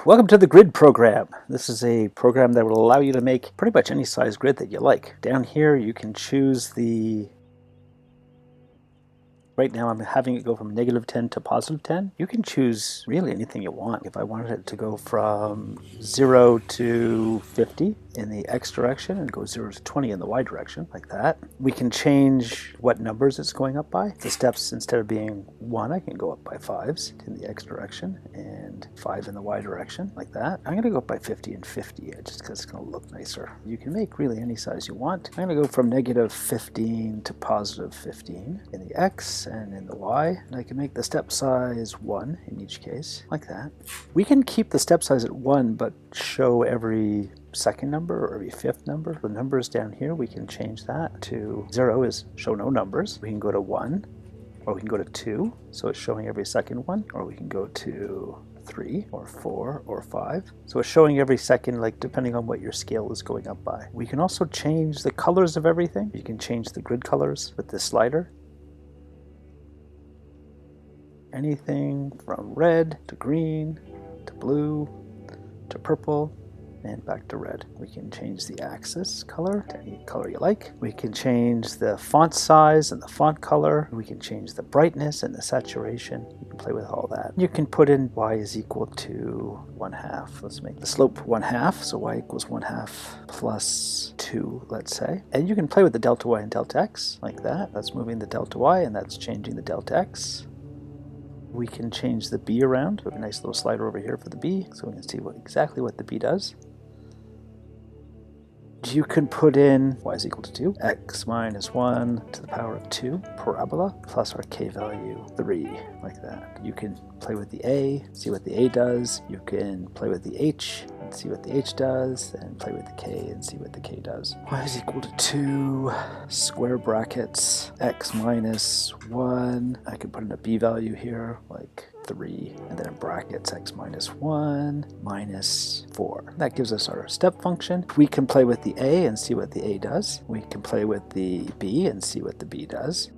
Welcome to the grid program. This is a program that will allow you to make pretty much any size grid that you like. Down here you can choose right now I'm having it go from -10 to +10. You can choose really anything you want. If I wanted it to go from 0 to 50 in the X direction and go 0 to 20 in the Y direction, like that. We can change what numbers it's going up by. The steps, instead of being 1, I can go up by 5s in the X direction and 5 in the Y direction, like that. I'm going to go up by 50 and 50 just because it's going to look nicer. You can make really any size you want. I'm going to go from -15 to +15 in the X and in the Y, and I can make the step size 1 in each case, like that. We can keep the step size at 1 but show every second number or every fifth number. The numbers down here, we can change that to 0 is show no numbers. We can go to 1, or we can go to 2, so it's showing every second one, or we can go to 3 or 4 or 5. So it's showing every second, like depending on what your scale is going up by. We can also change the colors of everything. You can change the grid colors with this slider. Anything from red to green to blue to purple and back to red. We can change the axis color to any color you like. We can change the font size and the font color. We can change the brightness and the saturation. You can play with all that. You can put in y is equal to 1/2. Let's make the slope 1/2, so y equals 1/2 plus 2, let's say. And you can play with the delta y and delta x like that. That's moving the delta y and that's changing the delta x. We can change the b around. We have a nice little slider over here for the b, so we can see exactly what the b does. You can put in y is equal to 2, x minus 1 to the power of 2, parabola, plus our k value 3, like that. You can play with the a, see what the a does. You can play with the h and see what the h does, and play with the k and see what the k does. Y is equal to 2, square brackets, x minus 1. I can put in a b value here, like 3, and then in brackets x minus 1 minus 4. That gives us our step function. We can play with the a and see what the a does. We can play with the b and see what the b does.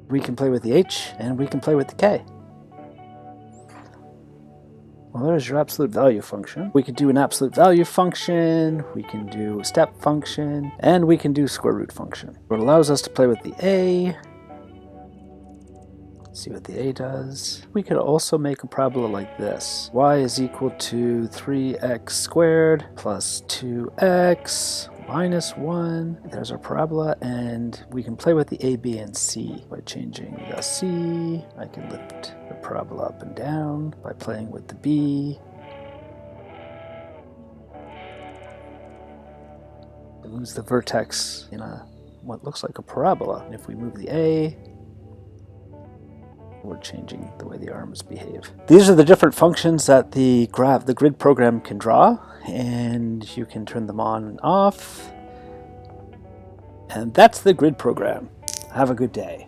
We can play with the h and we can play with the k. Well, there's your absolute value function. We could do an absolute value function, we can do a step function, and we can do square root function. It allows us to play with the a, see what the a does. We could also make a parabola like this. Y is equal to 3x squared plus 2x minus 1. There's our parabola, and we can play with the a, b, and c by changing the c. I can lift the parabola up and down by playing with the b. It moves the vertex in what looks like a parabola. And if we move the a, we're changing the way the arms behave. These are the different functions that the grid program can draw, and you can turn them on and off. And that's the grid program. Have a good day.